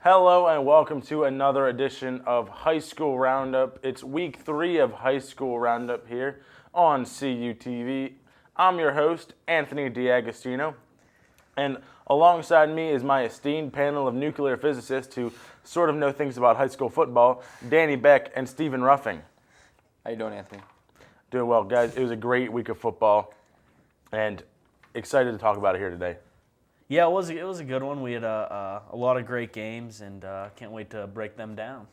Hello and welcome to another edition of High School Roundup. It's week 3 of High School Roundup here on CUTV. I'm your host, Anthony D'Agostino, and alongside me is my esteemed panel of nuclear physicists who sort of know things about high school football, Danny Beck and Stephen Ruffing. How you doing, Anthony? Doing well, guys. It was a great week of football, and excited to talk about it here today. Yeah, it was a good one. We had a lot of great games, and can't wait to break them down.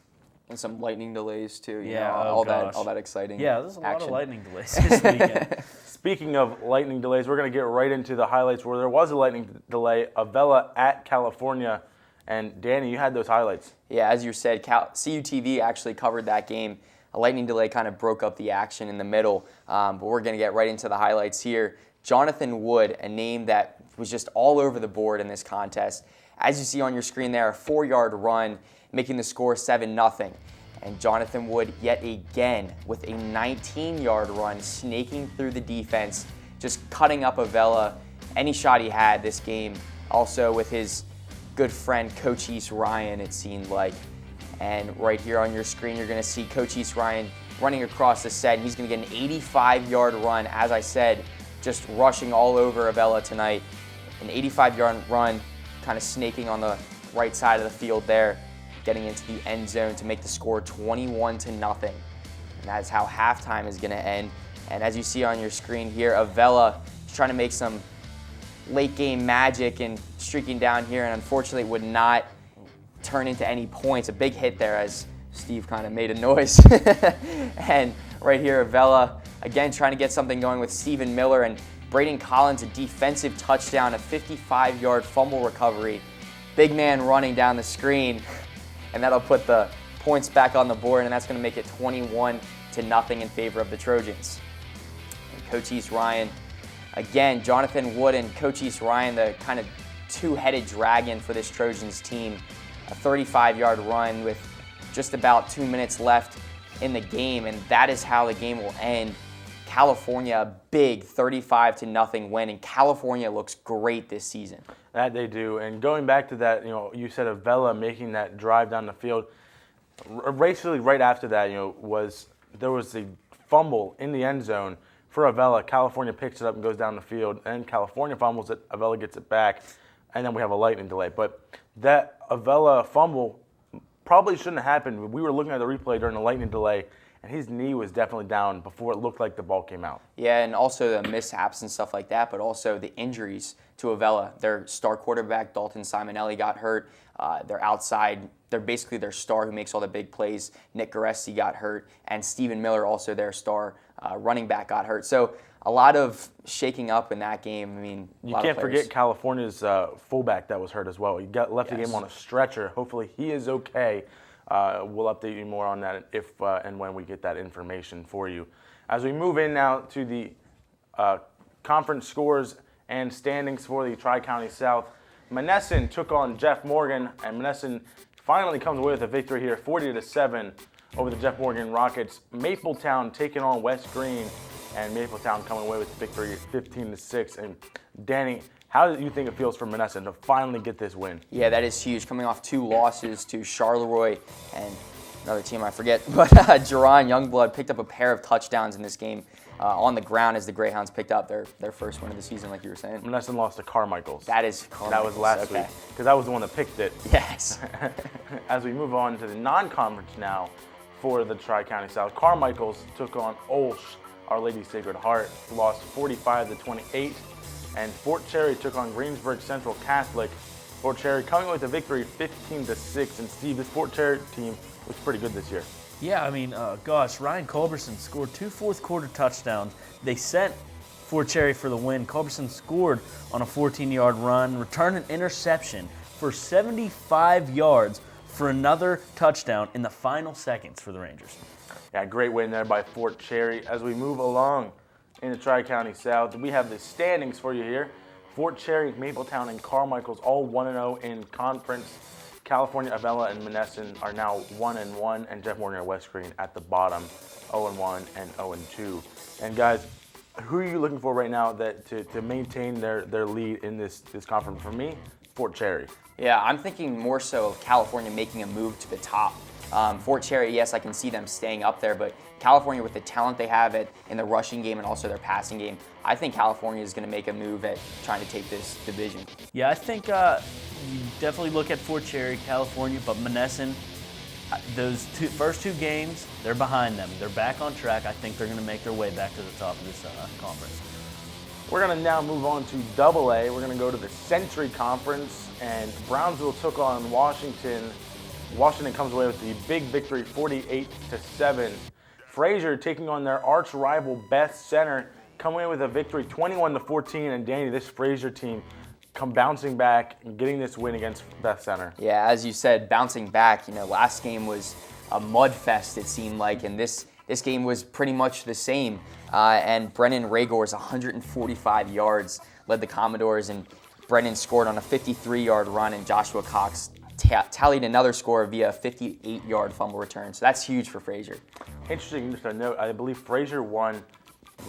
And some lightning delays too. All that exciting. Yeah, there's a lot action. of lightning delays this weekend. Speaking of lightning delays, we're going to get right into the highlights where there was a lightning delay. Avella at California, and Danny, you had those highlights. Yeah, as you said, CUTV actually covered that game. A lightning delay kind of broke up the action in the middle, but we're going to get right into the highlights here. Jonathan Wood, a name that was just all over the board in this contest. As you see on your screen there, a 4-yard run, making the score 7-0. And Jonathan Wood, yet again, with a 19-yard run, snaking through the defense, just cutting up Avella any shot he had this game. Also with his good friend, Coach East Ryan, it seemed like. And right here on your screen, you're going to see Coach East Ryan running across the set. He's going to get an 85-yard run, as I said, just rushing all over Avella tonight. An 85-yard run, kind of snaking on the right side of the field there, getting into the end zone to make the score 21-0. And that's how halftime is going to end. And as you see on your screen here, Avella is trying to make some late game magic and streaking down here, and unfortunately would not turn into any points. A big hit there as Steve kind of made a noise. And right here, Avella again trying to get something going with Stephen Miller, and Braden Collins, a defensive touchdown, a 55-yard fumble recovery. Big man running down the screen, and that'll put the points back on the board, and that's going to make it 21-0 in favor of the Trojans. And Coach East Ryan, again, Jonathan Wood and Coach East Ryan, the kind of two-headed dragon for this Trojans team. A 35-yard run with just about 2 minutes left in the game, and that is how the game will end. California, a big 35-0 win, and California looks great this season. That they do. And going back to that, you said Avella making that drive down the field. Basically, right after that, there was a fumble in the end zone for Avella. California picks it up and goes down the field, and California fumbles it. Avella gets it back, and then we have a lightning delay. But that Avella fumble probably shouldn't have happened. We were looking at the replay during the lightning delay, and his knee was definitely down before it looked like the ball came out. Yeah, and also the mishaps and stuff like that, but also the injuries to Avella. Their star quarterback, Dalton Simonelli, got hurt. They're basically their star who makes all the big plays. Nick Garesti got hurt, and Stephen Miller, also their star running back, got hurt. So a lot of shaking up in that game. I mean, you can't forget California's fullback that was hurt as well. He left the game on a stretcher. Hopefully he is okay. We'll update you more on that if and when we get that information for you. As we move in now to the conference scores and standings for the Tri-County South, Monessen took on Jeff Morgan, and Monessen finally comes away with a victory here, 40-7 over the Jeff Morgan Rockets. Mapletown taking on West Green, and Mapletown coming away with the victory 15-6. And Danny, how do you think it feels for Monessen to finally get this win? Yeah, that is huge. Coming off 2 losses to CHARLEROI and another team I forget, but Jerron Youngblood picked up a pair of touchdowns in this game on the ground as the Greyhounds picked up their first win of the season, like you were saying. Monessen lost to Carmichael's. That is Carmichael's. That was last week, because I was the one that picked it. Yes. As we move on to the non-conference now for the Tri-County South, Carmichael's took on Olsh, Our Lady Sacred Heart, lost 45-28. And Fort Cherry took on Greensburg Central Catholic. Fort Cherry coming with a victory 15-6. And Steve, this Fort Cherry team looks pretty good this year. Yeah, I mean, Ryan Culberson scored 2 fourth-quarter touchdowns. They sent Fort Cherry for the win. Culberson scored on a 14-yard run, returned an interception for 75 yards for another touchdown in the final seconds for the Rangers. Yeah, great win there by Fort Cherry. As we move along in the Tri-County South, we have the standings for you here. Fort Cherry, Mapletown, and Carmichael's all 1-0 in conference. California, Avella, and Monessen are now 1-1, and Jeff Morgan and West Green at the bottom, 0-1 and 0-2. And guys, who are you looking for right now to maintain their lead in this conference? For me, Fort Cherry? Yeah, I'm thinking more so of California making a move to the top. Fort Cherry, yes, I can see them staying up there, but California, with the talent they have in the rushing game and also their passing game, I think California is going to make a move at trying to take this division. Yeah, I think you definitely look at Fort Cherry, California, but Monessen, those first two games, they're behind them. They're back on track. I think they're going to make their way back to the top of this conference. We're going to now move on to AA. We're going to go to the Century Conference, and Brownsville took on Washington. Washington comes away with the big victory, 48-7. FRAZIER taking on their arch rival BETH-CENTER, coming away with a victory, 21-14. And Danny, this FRAZIER team bouncing back and getting this win against BETH-CENTER. Yeah, as you said, bouncing back. Last game was a mud fest, it seemed like, and this game was pretty much the same. And Brennan Ragor's 145 yards led the Commodores, and Brennan scored on a 53-yard run, and Joshua Cox tallied another score via a 58-yard fumble return. So that's huge for FRAZIER. Interesting just to note, I believe FRAZIER won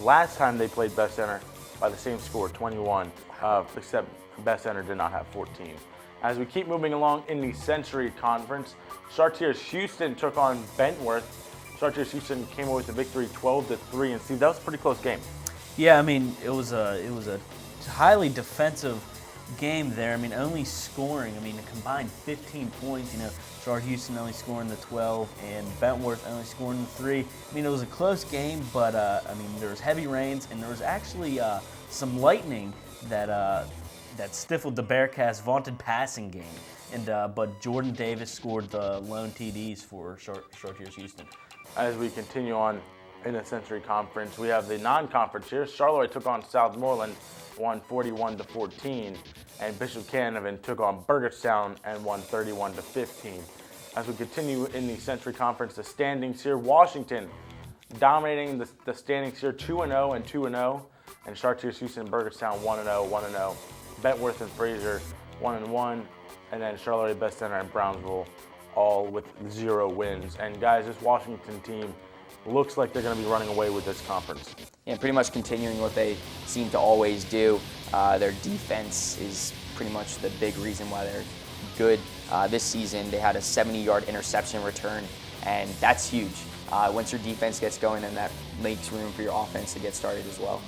last time they played BETH-CENTER by the same score, 21, except BETH-CENTER did not have 14. As we keep moving along in the Century Conference, Chartiers Houston took on Bentworth. Chartiers Houston came away with a victory, 12-3, and Steve, that was a pretty close game. Yeah, I mean, it was a highly defensive game there. I mean, only scoring, a combined 15 points. Chart Houston only scoring the 12 and Bentworth only scoring the 3. I mean, it was a close game, but there was heavy rains and there was actually some lightning that stifled the Bearcats' vaunted passing game. But Jordan Davis scored the lone TDs for Chartiers Houston. As we continue on in the Century Conference, we have the non-conference here. CHARLEROI took on SOUTHMORELAND, won 41-14, and Bishop CANEVIN took on BURGETTSTOWN and won 31-15. As we continue in the Century Conference, the standings here: Washington dominating the standings here, 2-0 and 2-0, and Chartiers Houston and BURGETTSTOWN 1-0, 1-0. Bentworth and FRAZIER 1-1, and then CHARLEROI, BETH-CENTER, and Brownsville all with 0 wins. And guys, this Washington team looks like they're going to be running away with this conference. Yeah, pretty much continuing what they seem to always do. Their defense is pretty much the big reason why they're good this season. They had a 70-yard interception return, and that's huge. Once your defense gets going, then that makes room for your offense to get started as well.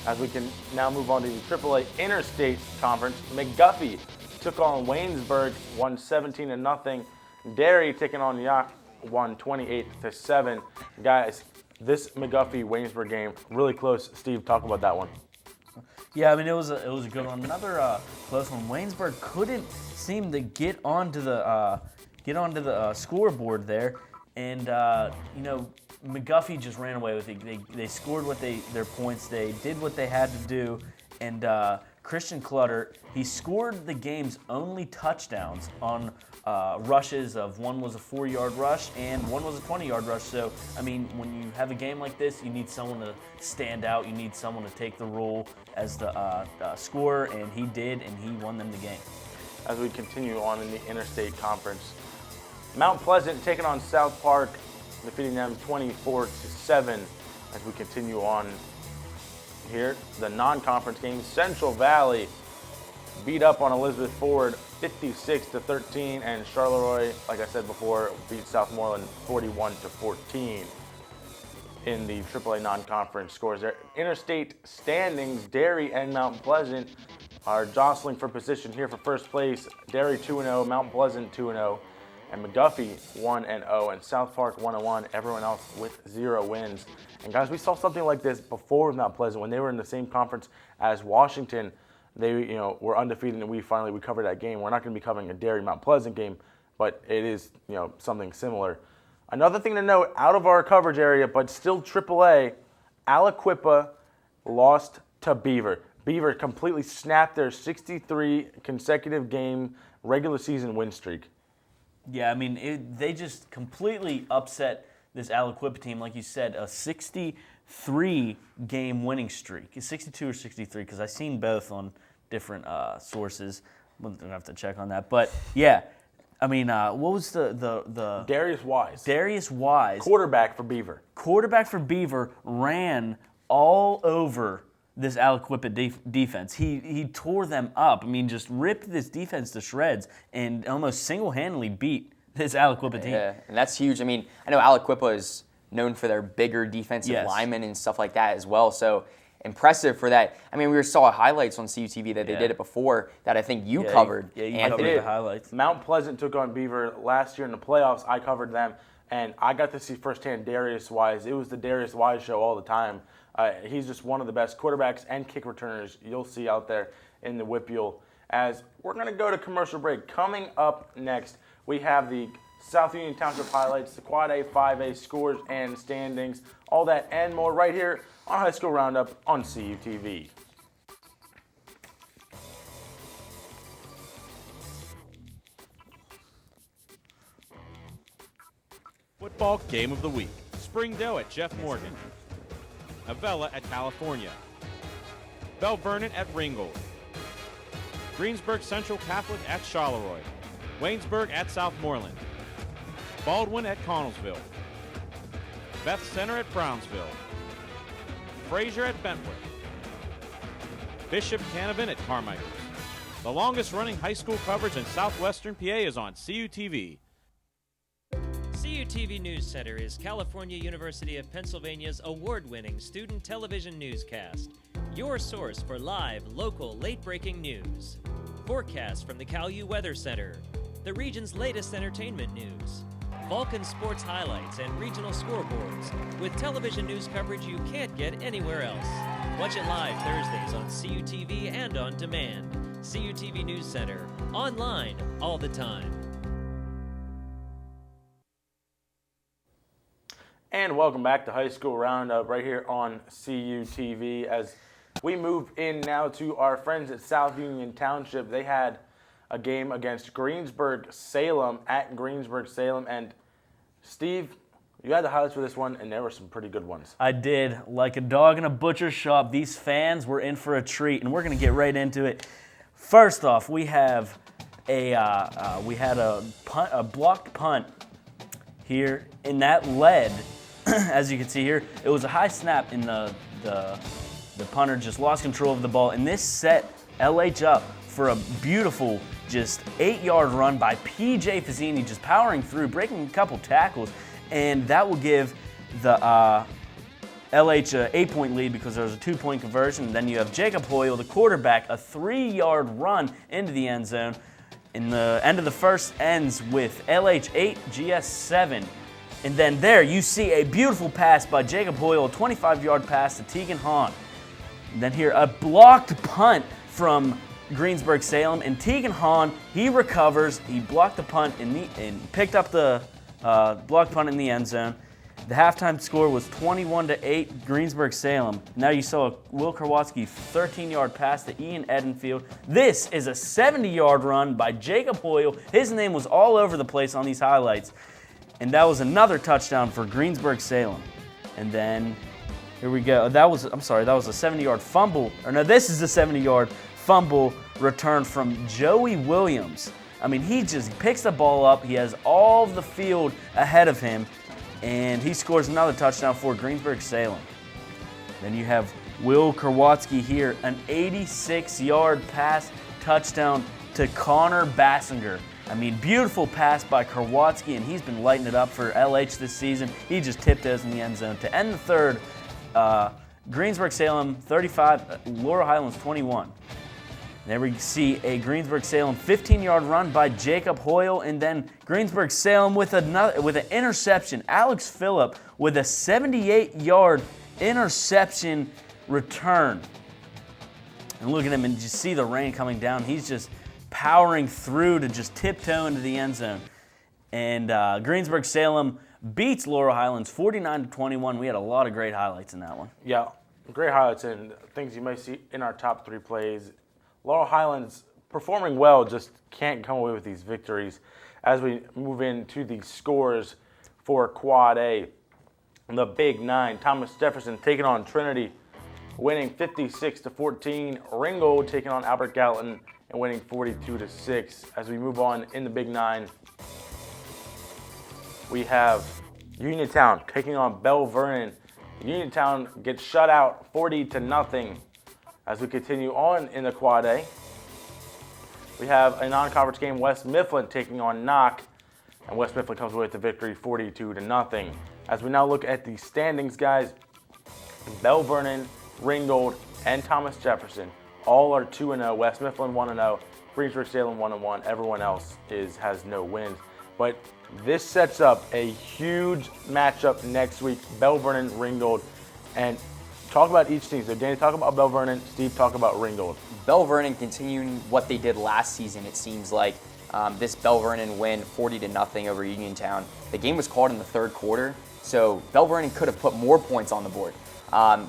As we can now move on to the AAA Interstate Conference, McGuffey took on Waynesburg, won 17-0. DERRY taking on YOUGH, won 28-7. Guys, this McGuffey-Waynesburg game, really close. Steve, talk about that one. Yeah, it was a good one. Another close one. Waynesburg couldn't seem to get onto the scoreboard there, and McGuffey just ran away with it. They scored their points. They did what they had to do, and Christian Clutter, he scored the game's only touchdowns on rushes of one was a 4-yard rush and one was a 20-yard rush. So, when you have a game like this, you need someone to stand out. You need someone to take the role as the scorer, and he did, and he won them the game. As we continue on in the Interstate Conference, Mount Pleasant taking on South Park, defeating them 24-7. As we continue on here, the non-conference game, Central Valley beat up on Elizabeth Ford 56-13, and CHARLEROI, like I said before, beat Southmoreland 41-14 in the AAA non-conference scores. Their interstate standings, DERRY and Mount Pleasant are jostling for position here for first place. DERRY 2-0, Mount Pleasant 2-0, and McGuffey 1-0, and South Park 1-1. Everyone else with 0 wins. And guys, we saw something like this before with Mount Pleasant when they were in the same conference as Washington. They, were undefeated, and we covered that game. We're not going to be covering a DERRY Mount Pleasant game, but it is, something similar. Another thing to note, out of our coverage area, but still AAA, Aliquippa lost to Beaver. Beaver completely snapped their 63 consecutive game regular season win streak. Yeah, they just completely upset this Aliquippa team. Like you said, a 63-game winning streak. Is 62 or 63? Because I've seen both on different sources. We'll have to check on that. But, yeah, what was the Darius Wise. Darius Wise. Quarterback for Beaver. Quarterback for Beaver ran all over this Aliquippa defense. He tore them up. I mean, just ripped this defense to shreds and almost single-handedly beat this Aliquippa team. Yeah, and that's huge. I mean, I know Aliquippa is known for their bigger defensive Yes. linemen and stuff like that as well. So impressive for that. I mean, we saw highlights on CUTV that they did it before that I think you covered. Yeah, you Anthony. covered the highlights. Mount Pleasant took on Beaver last year in the playoffs. I covered them, and I got to see firsthand Darius Wise. It was the Darius Wise show all the time. He's just one of the best quarterbacks and kick returners you'll see out there in the WPIAL. As we're going to go to commercial break. Coming up next, we have the South Union Township highlights, the Quad A, 5A scores and standings, all that and more right here on High School Roundup on CUTV. Football Game of the Week. Springdale at Jeff Morgan. Avella at California. Bell Vernon at Ringgold. Greensburg Central Catholic at Charleroi. Waynesburg at Southmoreland. Baldwin at Connellsville. BETH-CENTER at Brownsville. FRAZIER at Bentwood. Bishop CANEVIN at Carmichael. The longest running high school coverage in southwestern PA is on CUTV. CUTV News Center is California University of Pennsylvania's award-winning student television newscast. Your source for live, local, late-breaking news. Forecasts from the CalU Weather Center. The region's latest entertainment news. Vulcan sports highlights and regional scoreboards. With television news coverage you can't get anywhere else. Watch it live Thursdays on CUTV and on demand. CUTV News Center. Online all the time. And welcome back to High School Roundup right here on CUTV. As we move in now to our friends at South Union Township, they had a game against Greensburg-Salem at Greensburg-Salem. And Steve, you had the highlights for this one, and there were some pretty good ones. I did. Like a dog in a butcher's shop, these fans were in for a treat, and we're going to get right into it. First off, we have a blocked punt here, and that led, as you can see here, it was a high snap, and the punter just lost control of the ball, and this set LH up for a beautiful, just 8-yard run by PJ Fazzini, just powering through, breaking a couple tackles, and that will give the LH an 8-point lead because there was a 2-point conversion. And then you have Jacob Hoyle, the quarterback, a 3-yard run into the end zone. And the end of the first ends with LH 8, GS 7. And then there you see a beautiful pass by Jacob Hoyle, a 25-yard pass to Tegan Hahn. And then here a blocked punt from Greensburg-Salem, and Tegan Hahn, he recovers, he blocked the punt and picked up the blocked punt in the end zone. The halftime score was 21-8 Greensburg-Salem. Now you saw Will Karwatsky 13-yard pass to Ian Edenfield. This is a 70-yard run by Jacob Hoyle. His name was all over the place on these highlights. And that was another touchdown for Greensburg-Salem. And then here we go. That was a 70-yard fumble. Or no, this is a 70-yard fumble return from Joey Williams. I mean, he just picks the ball up. He has all the field ahead of him, and he scores another touchdown for Greensburg-Salem. Then you have Will Karwatsky here, an 86-yard pass touchdown to Connor Bassinger. I mean, beautiful pass by Karwatsky, and he's been lighting it up for LH this season. He just tipped those in the end zone. To end the third, Greensburg-Salem 35, Laurel Highlands 21. There we see a Greensburg-Salem 15-yard run by Jacob Hoyle, and then Greensburg-Salem with an interception. Alex Phillip with a 78-yard interception return. And look at him, and just see the rain coming down. He's just powering through to just tiptoe into the end zone. And Greensburg-Salem beats Laurel Highlands 49-21. We had a lot of great highlights in that one. Yeah, great highlights and things you might see in our top 3 plays. Laurel Highlands performing well, just can't come away with these victories. As we move into the scores for Quad A, the Big 9, Thomas Jefferson taking on Trinity, winning 56-14. Ringgold taking on Albert Gallatin and winning 42-6. As we move on in the Big 9, we have Uniontown taking on Bell Vernon. Uniontown gets shut out 40-0. As we continue on in the Quad A, we have a non-conference game, West Mifflin taking on Knock, and West Mifflin comes away with the victory 42-0. As we now look at the standings, guys, Bell Vernon, Ringgold, and Thomas Jefferson all are 2-0. West Mifflin 1-0. Greensburg-Salem 1-1. Everyone else has no wins. But this sets up a huge matchup next week. Bell Vernon, Ringgold, and talk about each team. So Danny, talk about Bell Vernon. Steve, talk about Ringgold. Bell Vernon continuing what they did last season, it seems like. This Bell Vernon win 40-0 over Uniontown. The game was called in the third quarter, so Bell Vernon could have put more points on the board.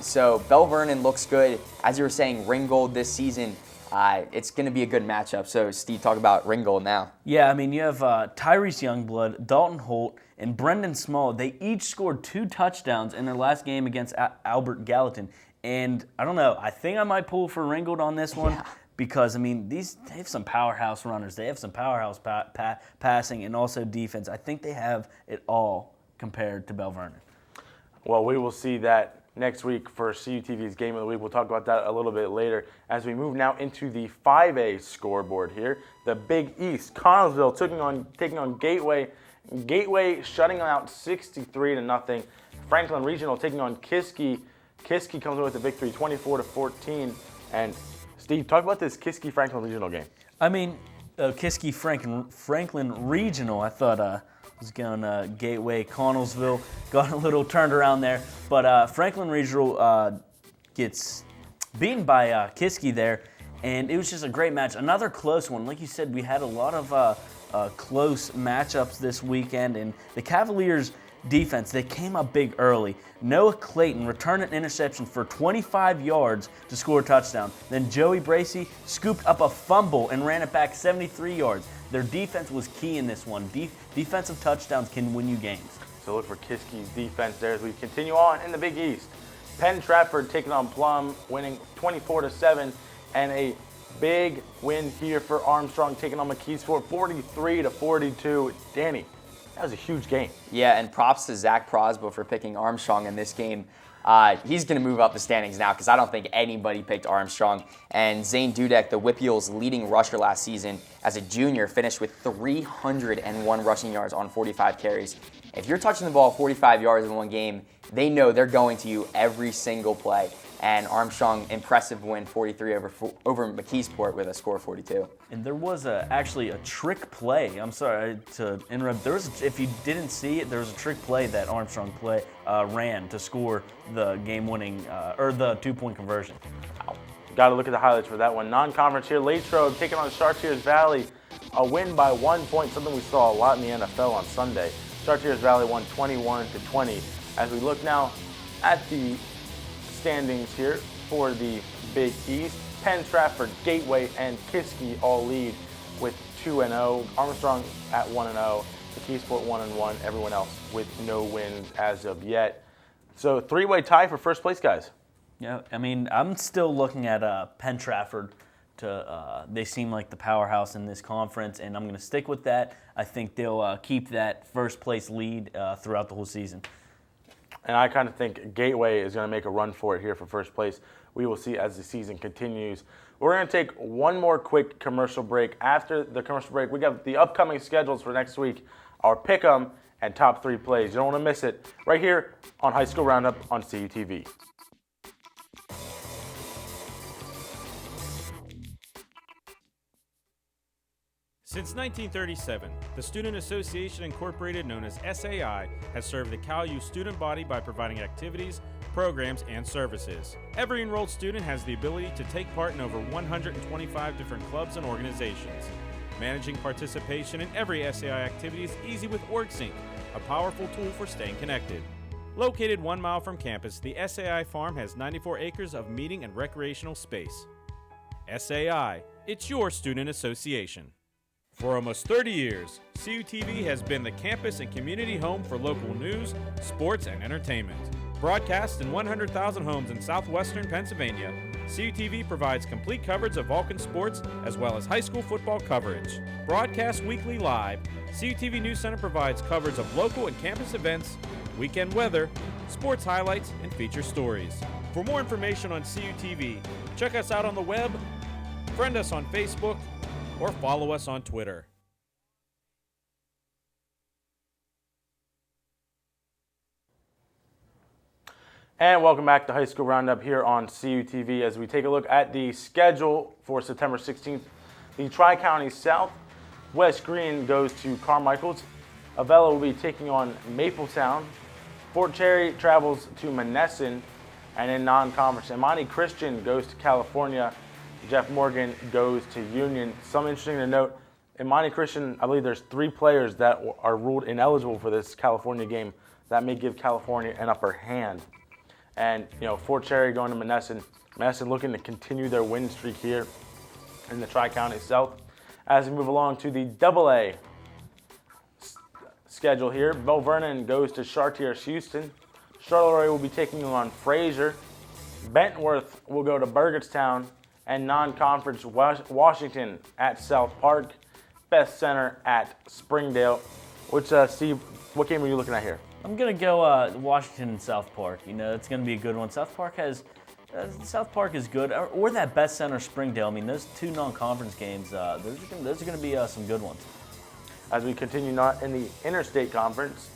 So Bell Vernon looks good. As you were saying, Ringgold this season, it's going to be a good matchup. So Steve, talk about Ringgold now. Yeah, I mean, you have Tyrese Youngblood, Dalton Holt, and Brendan Small. They each scored 2 touchdowns in their last game against Albert Gallatin. And I don't know, I think I might pull for Ringgold on this one. Yeah. Because, I mean, they have some powerhouse runners. They have some powerhouse passing and also defense. I think they have it all compared to Bell Vernon. Well, we will see that next week for CUTV's Game of the Week. We'll talk about that a little bit later. As we move now into the 5A scoreboard here, the Big East. Connellsville taking on Gateway. Gateway shutting them out 63-0. Franklin Regional taking on KISKI. KISKI comes in with a victory 24-14. And Steve, talk about this KISKI-Franklin Regional game. I mean, KISKI-Franklin Regional, I thought was going Gateway, Connellsville, got a little turned around there. But Franklin Regional gets beaten by KISKI there, and it was just a great match. Another close one. Like you said, we had a lot of close matchups this weekend, and the Cavaliers' defense, they came up big early. Noah Clayton returned an interception for 25 yards to score a touchdown. Then Joey Bracey scooped up a fumble and ran it back 73 yards. Their defense was key in this one. Defensive touchdowns can win you games. So look for KISKI's defense there as we continue on in the Big East. Penn Trafford taking on Plum, winning 24-7, and a big win here for Armstrong taking on McKeesport 43-42. Danny, that was a huge game. Yeah, and props to Zach Prosbo for picking Armstrong in this game. He's going to move up the standings now because I don't think anybody picked Armstrong. And Zane Dudek, the Whip Eels' leading rusher last season as a junior, finished with 301 rushing yards on 45 carries. If you're touching the ball 45 yards in one game, they know they're going to you every single play. And Armstrong, impressive win, 43 over McKeesport with a score of 42. And there was actually a trick play. I'm sorry to interrupt. If you didn't see it, there was a trick play that Armstrong ran to score the game-winning or the 2-point conversion. Wow. Got to look at the highlights for that one. Non-conference here, Latrobe taking on Chartiers Valley. A win by 1 point, something we saw a lot in the NFL on Sunday. Chartiers Valley won 21-20. As we look now at the standings here for the Big East, Penn Trafford, Gateway, and KISKI all lead with 2-0. Armstrong at 1-0. McKeesport 1-1. Everyone else with no wins as of yet. So 3-way tie for first place, guys. Yeah, I mean, I'm still looking at Penn Trafford. They seem like the powerhouse in this conference, and I'm going to stick with that. I think they'll keep that first place lead throughout the whole season. And I kind of think Gateway is going to make a run for it here for first place. We will see as the season continues. We're going to take one more quick commercial break. After the commercial break, we got the upcoming schedules for next week, our pick'em and top 3 plays. You don't want to miss it right here on High School Roundup on CUTV. Since 1937, the Student Association Incorporated, known as SAI, has served the Cal U student body by providing activities, programs, and services. Every enrolled student has the ability to take part in over 125 different clubs and organizations. Managing participation in every SAI activity is easy with OrgSync, a powerful tool for staying connected. Located 1 mile from campus, the SAI Farm has 94 acres of meeting and recreational space. SAI, it's your student association. For almost 30 years, CUTV has been the campus and community home for local news, sports, and entertainment. Broadcast in 100,000 homes in southwestern Pennsylvania, CUTV provides complete coverage of Vulcan sports as well as high school football coverage. Broadcast weekly live, CUTV News Center provides coverage of local and campus events, weekend weather, sports highlights, and feature stories. For more information on CUTV, check us out on the web, friend us on Facebook, or follow us on Twitter. And welcome back to High School Roundup here on CUTV as we take a look at the schedule for September 16th. The Tri-County South West Green goes to Carmichael's. Avella will be taking on Mapletown. Fort Cherry travels to Monessen. And in non-conference, Imani Christian goes to California. Jeff Morgan goes to Union. Something interesting to note, Imani Christian, I believe there's 3 players that are ruled ineligible for this California game. That may give California an upper hand. And, Fort Cherry going to Monessen. Monessen looking to continue their win streak here in the Tri-County South. As we move along to the AA schedule here, Bell Vernon goes to Chartiers Houston. Charleroi will be taking on FRAZIER. Bentworth will go to BURGETTSTOWN. And non-conference Washington at South Park. BETH-CENTER at Springdale. Steve, what game are you looking at here? I'm gonna go Washington and South Park. It's gonna be a good one. South Park is good, or that BETH-CENTER Springdale. I mean, those 2 non-conference games, those are gonna be some good ones. As we continue not in the Interstate Conference,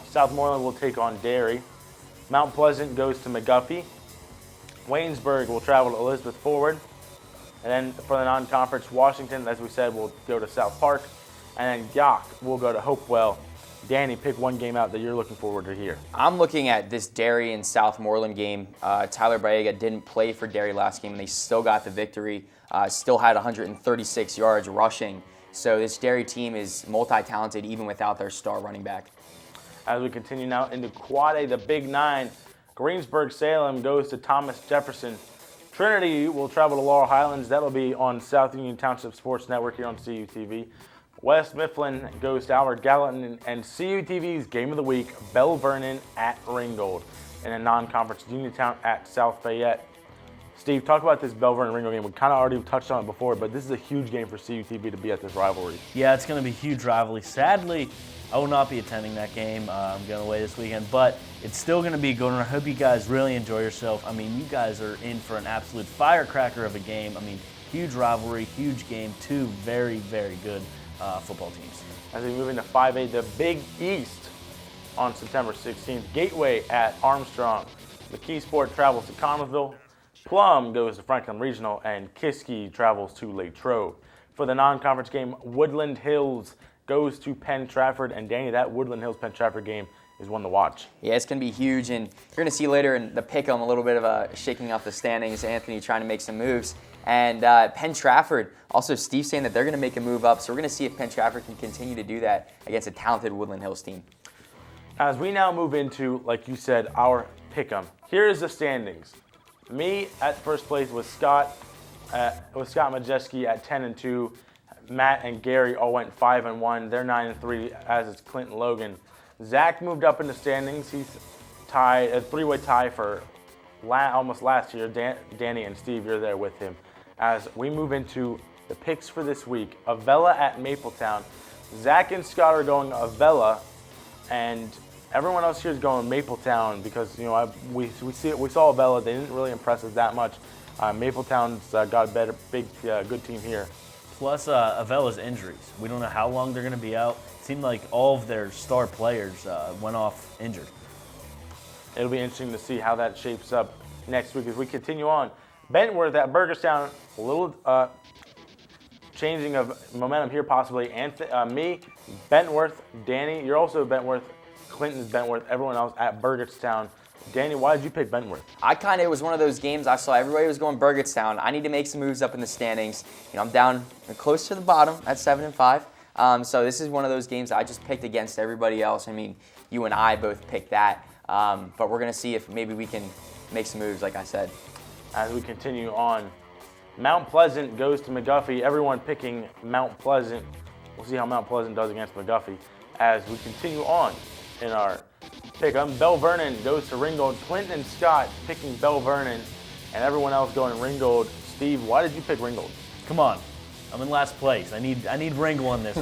Southmoreland will take on DERRY. Mount Pleasant goes to McGuffey. Waynesburg will travel to Elizabeth Forward. And then for the non-conference, Washington, as we said, will go to South Park. And then YOUGH will go to Hopewell. Danny, pick one game out that you're looking forward to here. I'm looking at this DERRY and Southmoreland game. Tyler Baega didn't play for DERRY last game, and they still got the victory. Still had 136 yards rushing. So this DERRY team is multi-talented even without their star running back. As we continue now into Quad A, the Big 9, Greensburg-Salem goes to Thomas Jefferson. Trinity will travel to Laurel Highlands. That'll be on South Union Township Sports Network here on CUTV. West Mifflin goes to Albert Gallatin, and CUTV's Game of the Week, Bell Vernon at Ringgold, in a non-conference Uniontown at South Fayette. Steve, talk about this Bell Vernon Ringgold game. We kind of already touched on it before, but this is a huge game for CUTV to be at this rivalry. Yeah, it's going to be a huge rivalry. Sadly, I will not be attending that game. I'm going away this weekend, but it's still going to be a good one. I hope you guys really enjoy yourself. I mean, you guys are in for an absolute firecracker of a game. I mean, huge rivalry, huge game, 2 very, very good football teams. As we move into 5A, the Big East on September 16th. Gateway at Armstrong. McKeesport travels to Connellsville. Plum goes to Franklin Regional, and Kiski travels to Latrobe. For the non-conference game, Woodland Hills goes to Penn Trafford, and Danny, that Woodland Hills-Penn Trafford game is one to watch. Yeah, it's going to be huge, and you're going to see later in the pick'em a little bit of a shaking up the standings, Anthony trying to make some moves. And Penn Trafford, also Steve saying that they're going to make a move up, so we're going to see if Penn Trafford can continue to do that against a talented Woodland Hills team. As we now move into, like you said, our pick'em. Here is the standings. Me at first place with Scott Majeski at 10-2. Matt and Gary all went 5-1. They're 9-3, as is Clinton Logan. Zach moved up in the standings. He's tied a 3-way tie for almost last year. Danny and Steve, you're there with him. As we move into the picks for this week, Avella at Mapletown. Zach and Scott are going Avella, and everyone else here is going Mapletown because we saw Avella. They didn't really impress us that much. Mapletown's got a better, good team here. Plus Avella's injuries. We don't know how long they're going to be out. It seemed like all of their star players went off injured. It'll be interesting to see how that shapes up next week as we continue on. Bentworth at Burgerstown, a little changing of momentum here possibly. Me, Bentworth, Danny, you're also Bentworth, Clinton's Bentworth, everyone else at Burgettstown. Danny, why did you pick Bentworth? It was one of those games I saw everybody was going Burgettstown. I need to make some moves up in the standings. I'm down close to the bottom at 7-5. So this is one of those games I just picked against everybody else. I mean, you and I both picked that. But we're going to see if maybe we can make some moves, like I said. As we continue on, Mount Pleasant goes to McGuffey. Everyone picking Mount Pleasant. We'll see how Mount Pleasant does against McGuffey. As we continue on in our pick'em, Bell Vernon goes to Ringgold. Clinton and Scott picking Bell Vernon, and everyone else going Ringgold. Steve, why did you pick Ringgold? Come on, I'm in last place. I need Ringgold on this.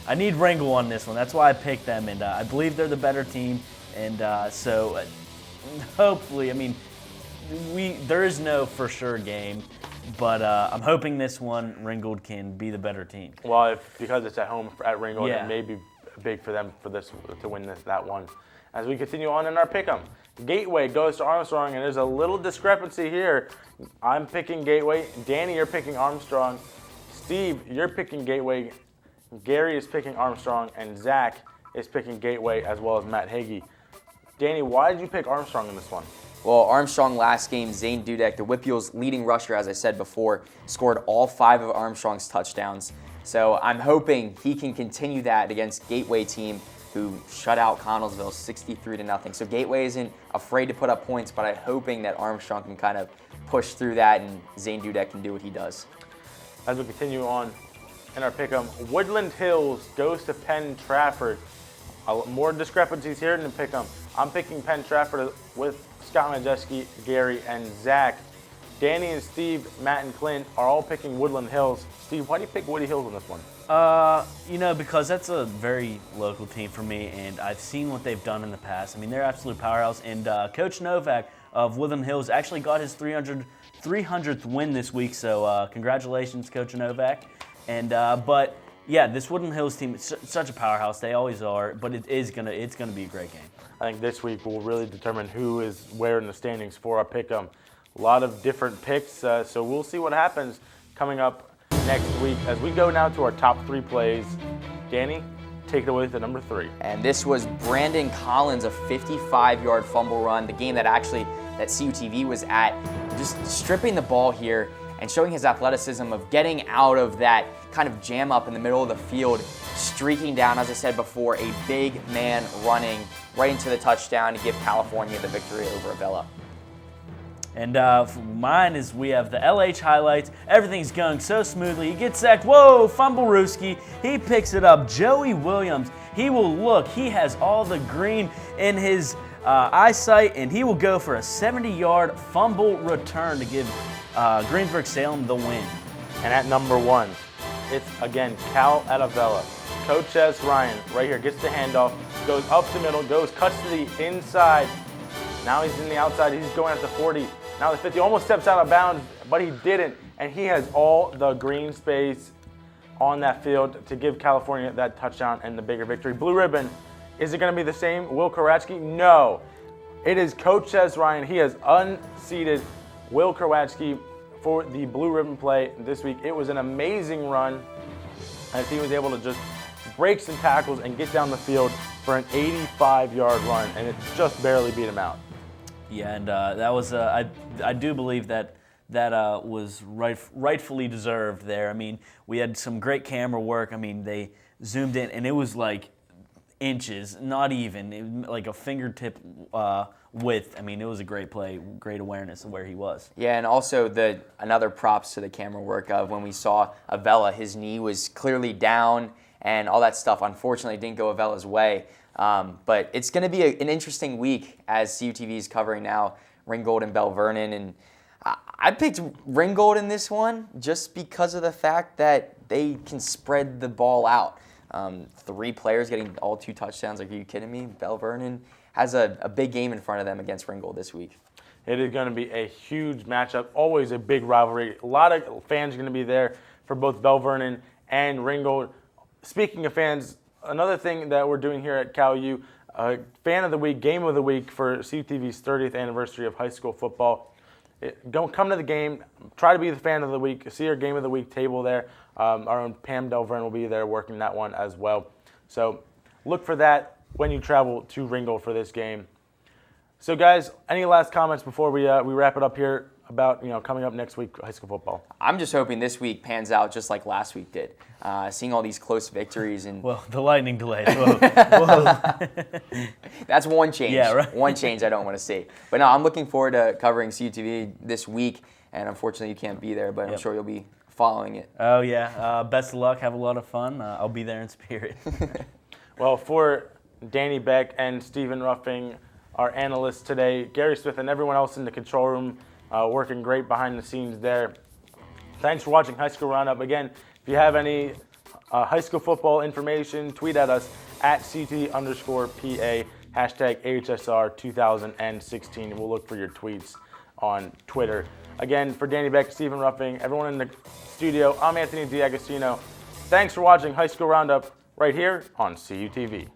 I need Ringgold on this one. That's why I picked them, and I believe they're the better team. And so hopefully, there is no for sure game, but I'm hoping this one Ringgold can be the better team. Well, because it's at home at Ringgold, Yeah. it may be big for them to win that one. As we continue on in our pick'em, Gateway goes to Armstrong, and there's a little discrepancy here. I'm picking Gateway. Danny, you're picking Armstrong. Steve, you're picking Gateway. Gary is picking Armstrong, and Zach is picking Gateway, as well as Matt Hagee. Danny, why did you pick Armstrong in this one? Well, Armstrong last game, Zane Dudek, the Whippeals' leading rusher, as I said before, scored all 5 of Armstrong's touchdowns. So I'm hoping he can continue that against Gateway team who shut out Connellsville 63-0. So Gateway isn't afraid to put up points, but I'm hoping that Armstrong can kind of push through that and Zane Dudek can do what he does. As we continue on in our pick'em, Woodland Hills goes to Penn Trafford. More discrepancies here in the pick'em. I'm picking Penn Trafford with Scott Majeski, Gary, and Zach. Danny and Steve, Matt and Clint are all picking Woodland Hills. Steve, why do you pick Woody Hills in this one? Because that's a very local team for me, and I've seen what they've done in the past. I mean, they're absolute powerhouse, and Coach Novak of Woodland Hills actually got his 300th win this week, so congratulations, Coach Novak. And but yeah, this Woodland Hills team is such a powerhouse. They always are, but it's gonna be a great game. I think this week will really determine who is where in the standings for our pick'em. A lot of different picks, so we'll see what happens coming up next week as we go now to our top 3 plays. Danny, take it away with the number 3. And this was Brandon Collins, a 55-yard fumble run, the game that CUTV was at, just stripping the ball here and showing his athleticism of getting out of that kind of jam up in the middle of the field, streaking down, as I said before, a big man running right into the touchdown to give California the victory over Avella. And for mine is we have the LH highlights. Everything's going so smoothly. He gets sacked. Whoa, fumble Rooski. He picks it up. Joey Williams. He will look. He has all the green in his eyesight, and he will go for a 70-yard fumble return to give Greensburg-Salem the win. And at number 1, it's again Cal at Avella. Coach S. Ryan right here gets the handoff, goes up the middle, cuts to the inside. Now he's in the outside. He's going at the 40. Now the 50 almost steps out of bounds, but he didn't. And he has all the green space on that field to give California that touchdown and the bigger victory. Blue ribbon. Is it going to be the same Will Krawatski? No. It is Coach S. Ryan. He has unseated Will Krawatski for the blue ribbon play this week. It was an amazing run as he was able to just break some tackles and get down the field for an 85-yard run, and it just barely beat him out. Yeah, and that was I do believe that was rightfully deserved there. I mean, we had some great camera work. I mean, they zoomed in, and it was like inches, not even, like a fingertip width. I mean, it was a great play, great awareness of where he was. Yeah, and also another props to the camera work of when we saw Avella, his knee was clearly down and all that stuff. Unfortunately, didn't go Avella's way. But it's going to be an interesting week as CUTV is covering now Ringgold and Bell Vernon. And I picked Ringgold in this one just because of the fact that they can spread the ball out. 3 players getting all 2 touchdowns. Are you kidding me? Bell Vernon has a big game in front of them against Ringgold this week. It is going to be a huge matchup, always a big rivalry. A lot of fans are going to be there for both Bell Vernon and Ringgold. Speaking of fans, another thing that we're doing here at Cal U, Fan of the Week, Game of the Week for CUTV's 30th anniversary of high school football. Come to the game, try to be the Fan of the Week, see our Game of the Week table there. Our own Pam Delverne will be there working that one as well. So look for that when you travel to Ringgold for this game. So guys, any last comments before we wrap it up here about coming up next week, high school football? I'm just hoping this week pans out just like last week did. Seeing all these close victories and Well, the lightning delay. Whoa. that's one change. Yeah, right. One change I don't want to see. But no, I'm looking forward to covering CUTV this week, and unfortunately you can't be there, but I'm sure you'll be following it. Oh yeah. Best of luck. Have a lot of fun. I'll be there in spirit. Well, for Danny Beck and Stephen Ruffing, our analysts today, Gary Smith and everyone else in the control room, working great behind the scenes there. Thanks for watching High School Roundup. Again, if you have any high school football information, tweet at us at CT_PA, hashtag AHSR 2016. We'll look for your tweets. on Twitter. Again, for Danny Beck, Stephen Ruffing, everyone in the studio, I'm Anthony D'Agostino. Thanks for watching High School Roundup right here on CUTV.